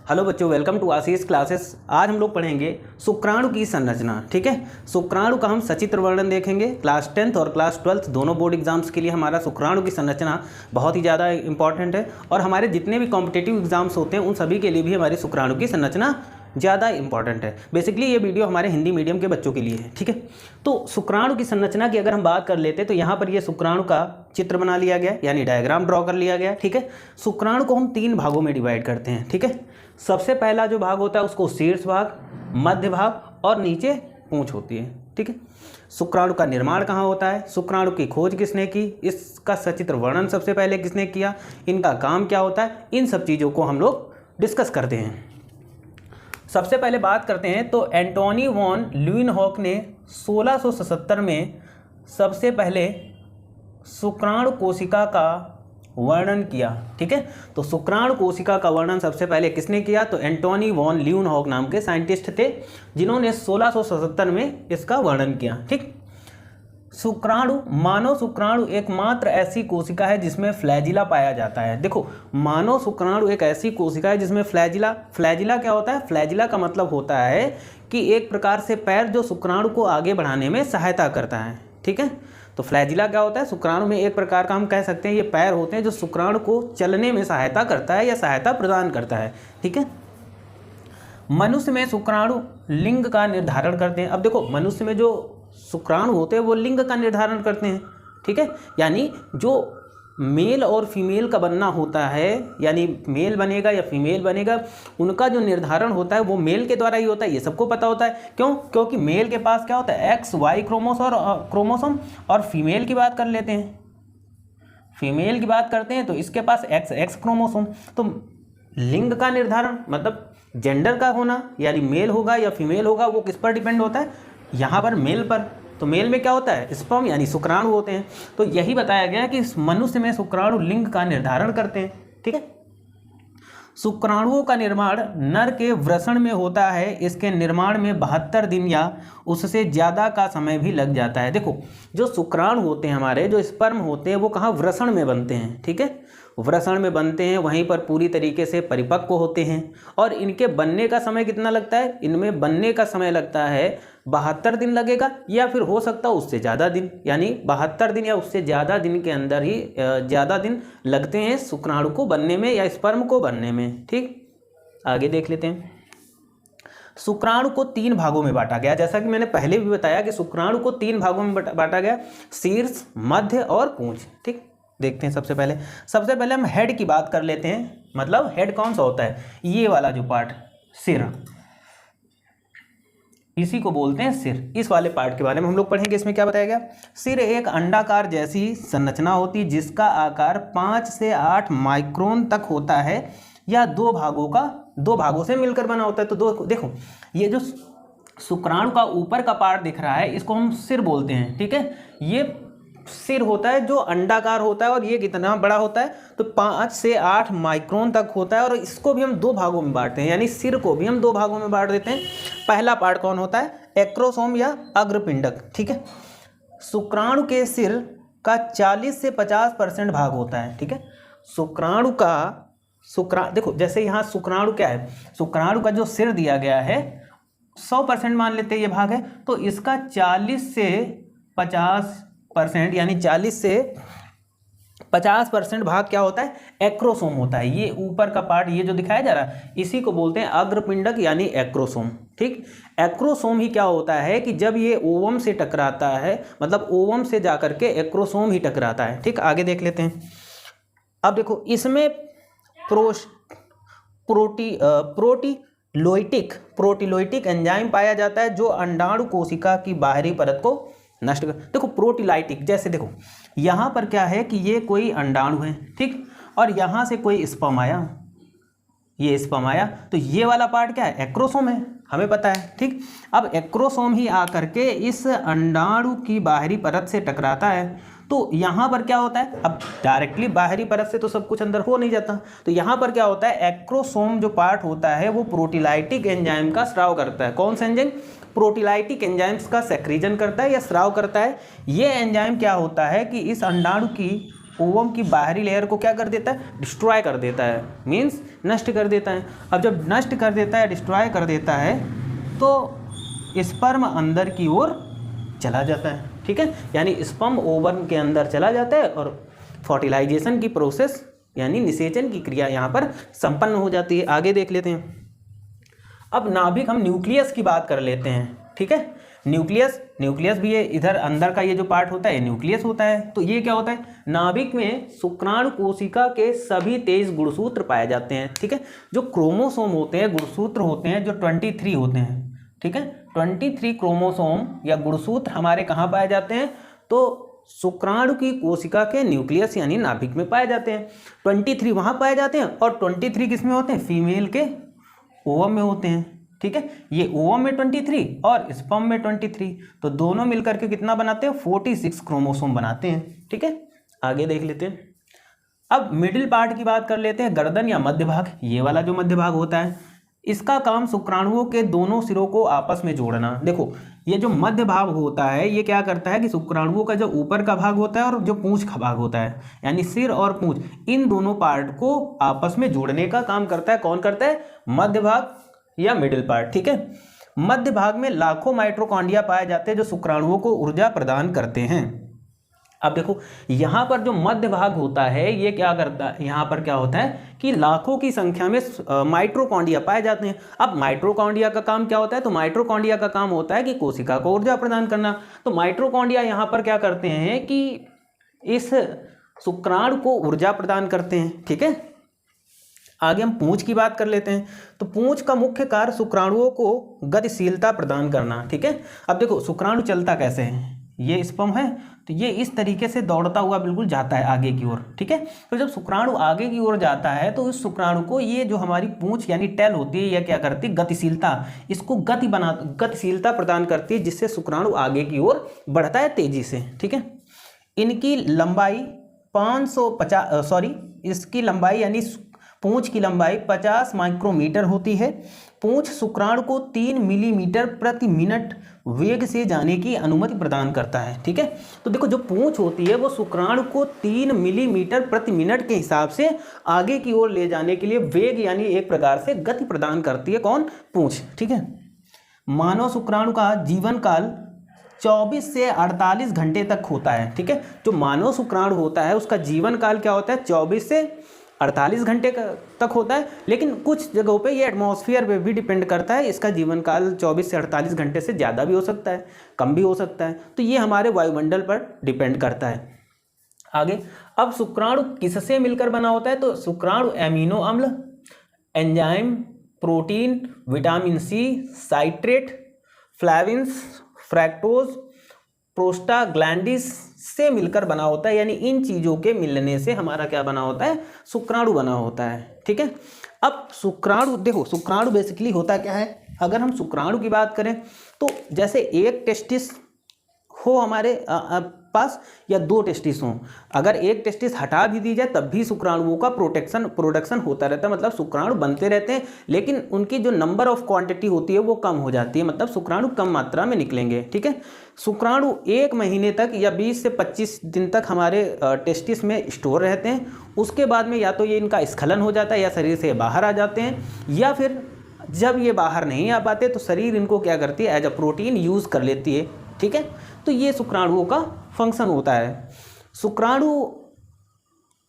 Hello बच्चों, welcome to Ashish classes. आज हम लोग पढ़ेंगे शुक्राणु की संरचना। ठीक है, शुक्राणु का हम सचित्र वर्णन देखेंगे। क्लास 10th और क्लास 12th दोनों बोर्ड एग्जाम्स के लिए हमारा शुक्राणु की संरचना बहुत ही ज़्यादा इंपॉर्टेंट है और हमारे जितने भी कॉम्पिटिटिव एग्जाम्स होते हैं उन सभी के लिए भी हमारी शुक्राणु की संरचना ज़्यादा इंपॉर्टेंट है। बेसिकली ये वीडियो हमारे हिंदी मीडियम के बच्चों के लिए है। ठीक है, तो शुक्राणु की संरचना की अगर हम बात कर लेते हैं तो यहाँ पर ये शुक्राणु का चित्र बना लिया गया, यानी डायग्राम ड्रॉ कर लिया गया। ठीक है, शुक्राणु को हम 3 भागों में डिवाइड करते हैं। ठीक है, सबसे पहला जो भाग होता है उसको शीर्ष भाग, मध्य भाग और नीचे पूंछ होती है। ठीक है, शुक्राणु का निर्माण कहाँ होता है, शुक्राणु की खोज किसने की, इसका सचित्र वर्णन सबसे पहले किसने किया, इनका काम क्या होता है, इन सब चीज़ों को हम लोग डिस्कस करते हैं। सबसे पहले बात करते हैं तो एंटोनी वॉन ल्यूइनहॉक ने 1677 में सबसे पहले शुक्राणु कोशिका का वर्णन किया। ठीक है, तो शुक्राणु कोशिका का वर्णन सबसे पहले किसने किया, तो एंटोनी वॉन ल्यूइनहॉक नाम के साइंटिस्ट थे जिन्होंने 1677 में इसका वर्णन किया। ठीक, शुक्राणु, मानव शुक्राणु एकमात्र ऐसी कोशिका है जिसमें फ्लैजिला पाया जाता है। देखो, मानव शुक्राणु एक ऐसी कोशिका है जिसमें फ्लैजिला क्या होता है, फ्लैजिला का मतलब होता है कि एक प्रकार से पैर जो शुक्राणु को आगे बढ़ाने में सहायता करता है। ठीक है, तो फ्लैजिला क्या होता है, शुक्राणु में एक प्रकार का हम कह सकते हैं ये पैर होते हैं जो शुक्राणु को चलने में सहायता करता है या सहायता प्रदान करता है। ठीक है, मनुष्य में शुक्राणु लिंग का निर्धारण करते हैं। अब देखो, मनुष्य में जो शुक्राणु होते हैं वो लिंग का निर्धारण करते हैं। ठीक है, यानी जो मेल और फीमेल का बनना होता है, यानी मेल बनेगा या फीमेल बनेगा, उनका जो निर्धारण होता है वो मेल के द्वारा ही होता है। ये सबको पता होता है। क्यों? क्योंकि मेल के पास क्या होता है, XY क्रोमोसोम और फीमेल की बात कर लेते हैं, फीमेल की बात करते हैं तो इसके पास XX क्रोमोसोम। तो लिंग का निर्धारण मतलब जेंडर का होना, यानी मेल होगा या फीमेल होगा, वो किस पर डिपेंड होता है, यहाँ पर मेल पर। तो मेल में क्या होता है, स्पर्म यानी शुक्राणु होते हैं। तो यही बताया गया कि मनुष्य में शुक्राणु लिंग का निर्धारण करते हैं। ठीक है, शुक्राणुओं का निर्माण नर के वृषण में होता है। इसके निर्माण में 72 दिन या उससे ज़्यादा का समय भी लग जाता है। देखो, जो शुक्राणु होते हैं हमारे, जो स्पर्म होते हैं, वो कहाँ, वृषण में बनते हैं। ठीक है, वृषण में बनते हैं, वहीं पर पूरी तरीके से परिपक्व होते हैं। और इनके बनने का समय कितना लगता है, इनमें बनने का समय लगता है 72 दिन लगेगा, या फिर हो सकता है उससे ज़्यादा दिन, यानी 72 दिन या उससे ज़्यादा दिन के अंदर ही ज़्यादा दिन लगते हैं शुक्राणु को बनने में या स्पर्म को बनने में। ठीक, आगे देख लेते हैं। शुक्राणु को 3 भागों में बांटा गया। जैसा कि मैंने पहले भी बताया कि शुक्राणु को 3 भागों में बांटा गया, शीर्ष, मध्य और पूंछ। ठीक, देखते हैं। सबसे पहले हम हेड की बात कर लेते हैं। मतलब हेड कौन सा होता है, ये वाला जो पार्ट, सिर, इसी को बोलते हैं सिर। इस वाले पार्ट के बारे में हम लोग पढ़ेंगे। इसमें क्या बताया गया, सिर एक अंडाकार जैसी संरचना होती है जिसका आकार 5 से 8 माइक्रोन तक होता है या 2 भागों से मिलकर बना होता है। तो देखो, ये जो शुक्राणु का ऊपर का पार्ट दिख रहा है इसको हम सिर बोलते हैं। ठीक है, ये सिर होता है जो अंडाकार होता है और ये कितना बड़ा होता है, तो 5 से 8 माइक्रोन तक होता है। और इसको भी हम 2 भागों में बांटते हैं, यानी सिर को भी हम 2 भागों में बांट देते हैं। पहला पार्ट कौन होता है, एक्रोसोम या अग्रपिंडक। ठीक है, शुक्राणु के सिर का 40 से 50% भाग होता है। ठीक है, देखो, जैसे यहाँ शुक्राणु क्या है, शुक्राणु का जो सिर दिया गया है 100% मान लेते हैं ये भाग है, तो इसका 40 से 50%, यानी 40 से 50% भाग क्या होता है, एक्रोसोम होता है। ये ऊपर का पार्ट, ये जो दिखाया जा रहा है, इसी को बोलते हैं अग्रपिंडक यानी एक्रोसोम। ठीक, एक्रोसोम ही क्या होता है कि जब ये ओवम से टकराता है, मतलब ओवम से जाकर के एक्रोसोम ही टकराता है। ठीक, आगे देख लेते हैं। अब देखो, इसमें प्रोटीलोइटिक एंजाइम पाया जाता है जो अंडाणु कोशिका की बाहरी परत को नष्ट कर। देखो, प्रोटीलाइटिक, जैसे देखो यहाँ पर क्या है कि ये कोई अंडाणु है। ठीक, और यहाँ से कोई स्पर्म आया, ये स्पर्म आया, तो ये वाला पार्ट क्या है, एक्रोसोम है, हमें पता है। ठीक, अब एक्रोसोम ही आकर के इस अंडाणु की बाहरी परत से टकराता है। तो यहाँ पर क्या होता है, अब डायरेक्टली बाहरी परत से तो सब कुछ अंदर हो नहीं जाता, तो यहाँ पर क्या होता है, एक्रोसोम जो पार्ट होता है वो प्रोटीलाइटिक एंजाइम का स्राव करता है। कौन सा एंजाइम, प्रोटीलाइटिक एंजाइम्स का सेक्रीजन करता है या स्राव करता है। ये एंजाइम क्या होता है कि इस अंडाणु की ओवम की बाहरी लेयर को क्या कर देता है, डिस्ट्रॉय कर देता है, मीन्स नष्ट कर देता है। अब जब नष्ट कर देता है, डिस्ट्रॉय कर देता है, तो स्पर्म अंदर की ओर चला जाता है, ठीक है, यानी स्पर्म ओवम के अंदर चला जाता है और फर्टिलाइजेशन की प्रोसेस यानी निषेचन की क्रिया यहाँ पर संपन्न हो जाती है। आगे देख लेते हैं। अब नाभिक, हम न्यूक्लियस की बात कर लेते हैं, ठीक है। न्यूक्लियस भी है, इधर अंदर का ये जो पार्ट होता है न्यूक्लियस होता है। तो ये क्या होता है, नाभिक में शुक्राणु कोशिका के सभी 23 गुणसूत्र पाए जाते हैं, ठीक है। जो क्रोमोसोम होते हैं, गुणसूत्र होते हैं, जो 23 होते हैं, ठीक है, 23 क्रोमोसोम या गुणसूत्र हमारे कहाँ पाए जाते हैं, तो शुक्राणु की कोशिका के न्यूक्लियस यानी नाभिक में पाए जाते हैं। 23 वहाँ पाए जाते हैं और 23 किस में होते हैं, फीमेल के ओवम में होते हैं, ठीक है। ये ओवम में 23 और स्पर्म में 23, तो दोनों मिलकर के कितना बनाते हैं, 46 क्रोमोसोम बनाते हैं, ठीक है। आगे देख लेते हैं। अब मिडिल पार्ट की बात कर लेते हैं, गर्दन या मध्य भाग। ये वाला जो मध्य भाग होता है, इसका काम शुक्राणुओं के दोनों सिरों को आपस में जोड़ना। देखो ये जो मध्य भाग होता है, ये क्या करता है कि शुक्राणुओं का जो ऊपर का भाग होता है और जो पूंछ का भाग होता है, यानी सिर और पूंछ, इन दोनों पार्ट को आपस में जोड़ने का काम करता है। कौन करता है, मध्य भाग या मिडिल पार्ट, ठीक है। मध्य भाग में लाखों माइटोकॉन्ड्रिया पाए जाते हैं जो शुक्राणुओं को ऊर्जा प्रदान करते हैं। अब देखो यहाँ पर जो मध्य भाग होता है, ये क्या करता है, यहाँ पर क्या होता है कि लाखों की संख्या में माइटोकॉन्ड्रिया पाए जाते हैं। अब माइटोकॉन्ड्रिया का काम क्या होता है, तो माइटोकॉन्ड्रिया का काम होता है कि कोशिका को ऊर्जा प्रदान करना। तो माइटोकॉन्ड्रिया यहाँ पर क्या करते हैं कि इस शुक्राणु को ऊर्जा प्रदान करते हैं, ठीक है। आगे हम पूंछ की बात कर लेते हैं। तो पूंछ का मुख्य कार्य शुक्राणुओं को गतिशीलता प्रदान करना, ठीक है। अब देखो शुक्राणु चलता कैसे है, ये स्पर्म है, तो ये इस तरीके से दौड़ता हुआ बिल्कुल जाता है आगे की ओर, ठीक है। तो जब शुक्राणु आगे की ओर जाता है, तो इस शुक्राणु को ये जो हमारी पूंछ यानी टेल होती है, यह क्या करती है, गतिशीलता, इसको गतिशीलता प्रदान करती है, जिससे शुक्राणु आगे की ओर बढ़ता है तेजी से, ठीक है। इनकी लंबाई 550 इसकी लंबाई यानी पूंछ की लंबाई 50 माइक्रोमीटर होती है। पूंछ शुक्राणु को 3 मिलीमीटर प्रति मिनट वेग से जाने की अनुमति प्रदान करता है, ठीक है। तो देखो जो पूंछ होती है वो शुक्राणु को 3 मिलीमीटर प्रति मिनट के हिसाब से आगे की ओर ले जाने के लिए वेग यानी एक प्रकार से गति प्रदान करती है। कौन, पूंछ, ठीक है। मानव शुक्राणु का जीवन काल 24 से 48 घंटे तक होता है, ठीक है। जो मानव शुक्राणु होता है उसका जीवन काल क्या होता है, 24 से 48 घंटे तक होता है। लेकिन कुछ जगहों पे ये एटमॉस्फेयर पे भी डिपेंड करता है, इसका जीवन काल 24 से 48 घंटे से ज़्यादा भी हो सकता है, कम भी हो सकता है। तो ये हमारे वायुमंडल पर डिपेंड करता है। आगे, अब शुक्राणु किससे मिलकर बना होता है, तो शुक्राणु एमिनो अम्ल, enzyme, protein, vitamin C, citrate, flavins, fructose, prostaglandins से मिलकर बना होता है। यानी इन चीज़ों के मिलने से हमारा क्या बना होता है, शुक्राणु बना होता है, ठीक है। अब शुक्राणु, देखो शुक्राणु बेसिकली होता क्या है, अगर हम शुक्राणु की बात करें तो जैसे एक टेस्टिस हो हमारे पास या 2 टेस्टिस हों, अगर एक टेस्टिस हटा भी दी जाए तब भी शुक्राणुओं का प्रोडक्शन होता रहता है, मतलब शुक्राणु बनते रहते हैं, लेकिन उनकी जो नंबर ऑफ क्वांटिटी होती है वो कम हो जाती है, मतलब शुक्राणु कम मात्रा में निकलेंगे, ठीक है। शुक्राणु 1 महीने तक या 20 से 25 दिन तक हमारे टेस्टिस में स्टोर रहते हैं। उसके बाद में या तो ये इनका स्खलन हो जाता है या शरीर से बाहर आ जाते हैं, या फिर जब ये बाहर नहीं आ पाते तो शरीर इनको क्या करती है, एज अ प्रोटीन यूज़ कर लेती है, ठीक है। तो ये शुक्राणुओं का फंक्शन होता है। शुक्राणु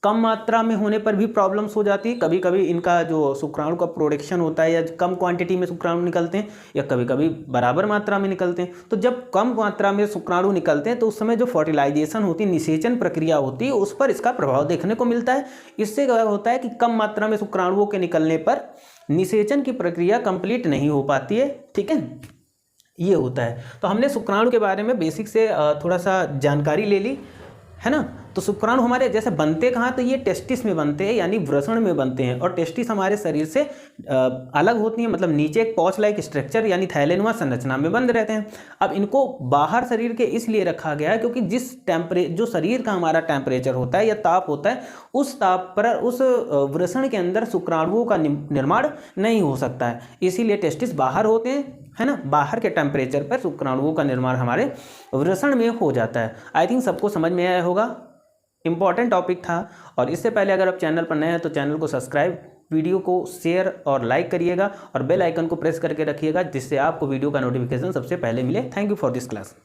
कम मात्रा में होने पर भी प्रॉब्लम्स हो जाती है, कभी कभी इनका जो शुक्राणु का प्रोडक्शन होता है या कम क्वांटिटी में शुक्राणु निकलते हैं, या कभी कभी बराबर मात्रा में निकलते हैं। तो जब कम मात्रा में शुक्राणु निकलते हैं तो उस समय जो फर्टिलाइजेशन होती है, निषेचन प्रक्रिया होती है, उस पर इसका प्रभाव देखने को मिलता है। इससे क्या होता है कि कम मात्रा में शुक्राणुओं के निकलने पर निषेचन की प्रक्रिया कंप्लीट नहीं हो पाती है, ठीक है, ये होता है। तो हमने शुक्राणु के बारे में बेसिक से थोड़ा सा जानकारी ले ली है ना। तो शुक्राणु हमारे जैसे बनते कहाँ, तो ये टेस्टिस में बनते हैं, यानी वृषण में बनते हैं, और टेस्टिस हमारे शरीर से अलग होती हैं, मतलब नीचे एक पॉच लाइक स्ट्रक्चर यानी थैलेनुमा संरचना में बंद रहते हैं। अब इनको बाहर शरीर के इसलिए रखा गया है क्योंकि जो शरीर का हमारा टेम्परेचर होता है या ताप होता है, उस ताप पर उस वृषण के अंदर शुक्राणुओं का निर्माण नहीं हो सकता है, इसीलिए टेस्टिस बाहर होते हैं, है ना। बाहर के टेम्परेचर पर शुक्राणुओं का निर्माण हमारे वृषण में हो जाता है। आई थिंक सबको समझ में आया होगा। इंपॉर्टेंट टॉपिक था। और इससे पहले अगर आप चैनल पर नए हैं तो चैनल को सब्सक्राइब, वीडियो को शेयर और लाइक करिएगा और बेल आइकन को प्रेस करके रखिएगा, जिससे आपको वीडियो का नोटिफिकेशन सबसे पहले मिले। Thank you for this class.